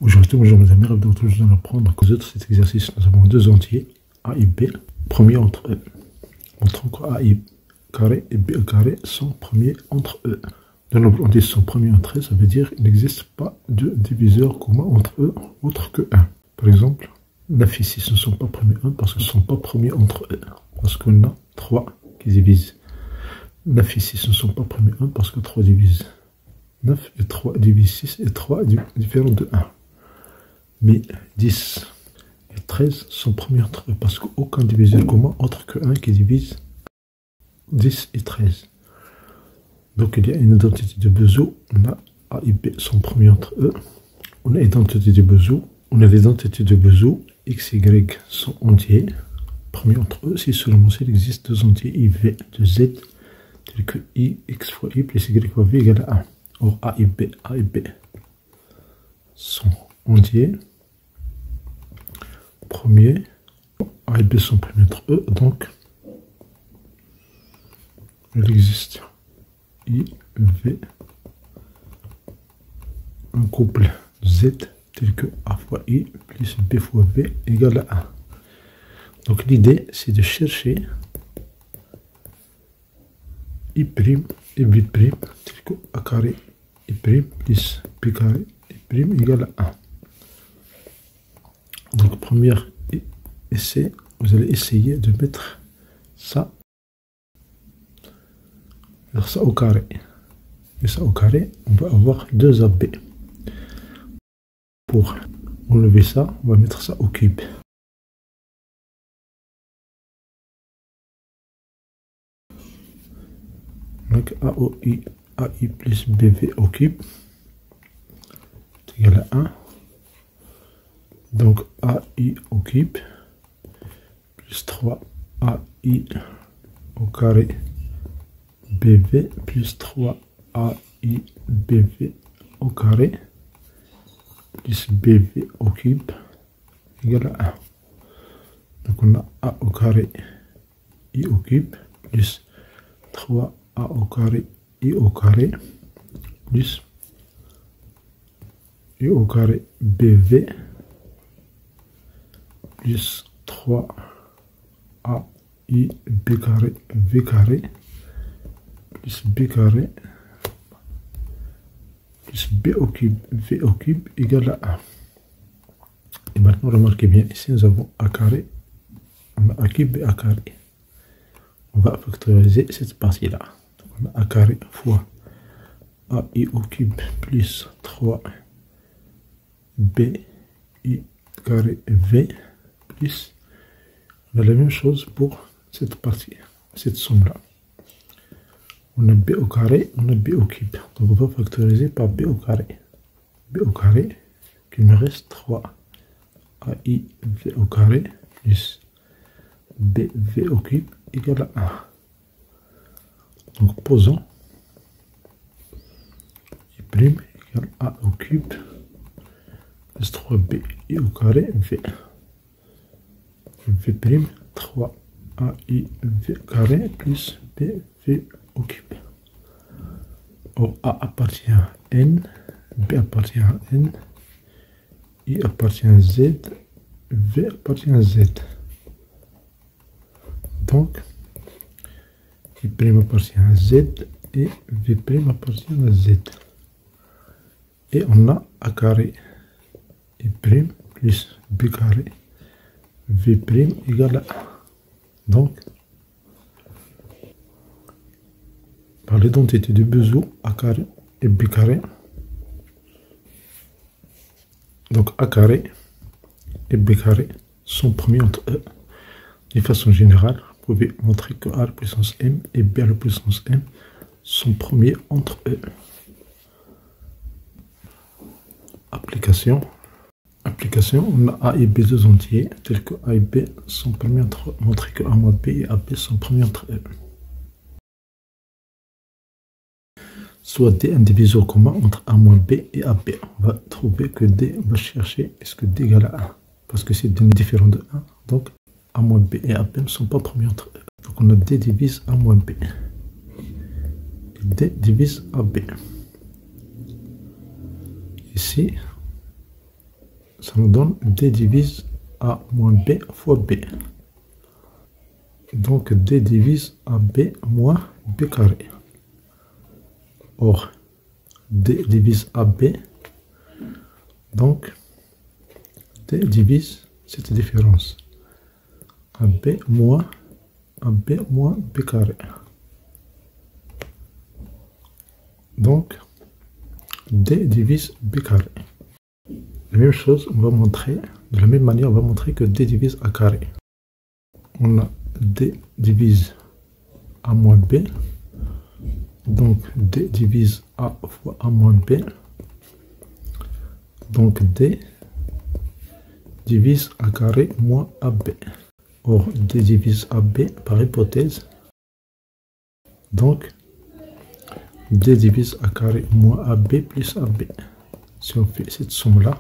Aujourd'hui, bonjour mes amis, aujourd'hui nous allons apprendre que dans cet exercice, nous avons deux entiers, a et b, premiers entre eux. Montrons que a carré et b carré sont premiers entre eux. Le nombre entier sont premiers entre eux, ça veut dire qu'il n'existe pas de diviseur commun entre eux, autre que 1. Par exemple, 9 et 6 ne sont pas premiers 1 parce qu'ils ne sont pas premiers entre eux. Parce qu'on a 3 qui divisent. 9 et 6 ne sont pas premiers 1 parce que 3 divise. 9 et 3 divise 6 et 3 est différent de 1. Mais 10 et 13 sont premiers entre eux parce qu'aucun diviseur commun autre que 1 qui divise 10 et 13. Donc il y a une identité de Bezout, on a A et B sont premiers entre eux. On a l'identité de Bezout, on a l'identité de Bezout, X et Y sont entiers, premiers entre eux, si seulement s'il existe deux entiers IV de Z, tels que I, X fois I plus Y fois V égale à 1. Or A et B sont entiers, premiers, A et B sont premiers entre eux, donc il existe I, V, un couple Z tel que A fois I plus B fois V égale à 1. Donc l'idée c'est de chercher I' et B' tel que A carré I' plus B carré I' égale à 1. Donc premier essai, vous allez essayer de mettre ça au carré. Et ça au carré, on va avoir 2 AB. Pour enlever ça, on va mettre ça au cube. Donc AI plus BV au cube est égal à 1. Donc AI au cube plus 3 AI au carré BV plus 3 AI BV au carré plus BV au cube égale à 1. Donc on a A au carré I au cube plus 3 A au carré I au carré plus I au carré BV plus 3 A I B carré V carré plus B carré plus B au cube V au cube égale à 1. Et maintenant remarquez bien, ici nous avons A carré, on a A cube et A carré. On va factoriser cette partie là. Donc on a A carré fois AI au cube plus 3 B I carré V plus, on a la même chose pour cette partie, cette somme là. On a B au carré, on a B au cube. Donc on va factoriser par B au carré. B au carré, qu'il me reste 3 AI V au carré plus BV au cube égale à 1. Donc posons I' égale A au cube plus 3B I au carré V. V', 3 AI V carré plus BV au cube. Or A appartient à N, B appartient à N, I appartient à Z, V appartient à Z. Donc, I' appartient à Z et V' appartient à Z. Et on a A carré I' plus B carré V' égale à 1. Donc, par l'identité de Bezout, A carré et B carré, donc A carré et B carré sont premiers entre eux. De façon générale, vous pouvez montrer que A à la puissance M et B à la puissance M sont premiers entre eux. Application, on a A et B deux entiers, tels que A et B sont premiers entre eux. Montrer que A moins B et AB sont premiers entre eux. Soit D un diviseur commun entre A moins B et AB. On va trouver que D, on va chercher est-ce que D égale à 1. Parce que c'est différent de 1. Donc A moins B et AB ne sont pas premiers entre eux. Donc on a D divise A moins B. Et D divise AB. Ici, ça nous donne D divise A moins B fois B. Donc D divise AB moins B carré. Or, D divise AB, donc D divise cette différence. AB moins B carré. Donc, D divise B carré. La même chose, on va montrer, de la même manière, on va montrer que D divise A carré. On a D divise A moins B. Donc, D divise A fois A moins B. Donc, D divise A carré moins AB. Or, D divise AB par hypothèse. Donc, D divise A carré moins AB plus AB. Si on fait cette somme-là,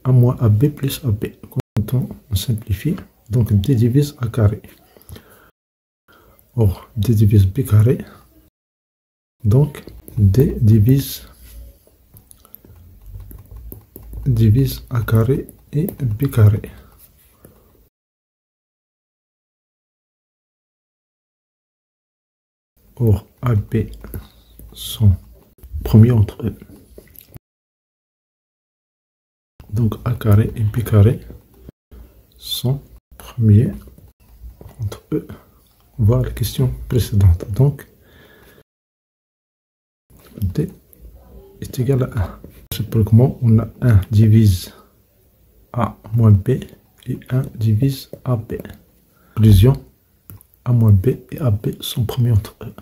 A moins AB plus AB. Quand on simplifie, donc D divise A carré. Or, D divise B carré. Donc, D divise A carré et B carré. Or, AB sont premiers entre eux. Donc, A carré et B carré sont premiers entre eux. On voit la question précédente. Donc, D est égal à 1. C'est pour comment on a 1 divise A moins B et 1 divise AB. Conclusion, A moins B et AB sont premiers entre eux.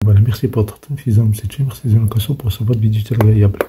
Voilà, merci pour votre attention. Merci de l'occasion pour ce vote vidéo agréable.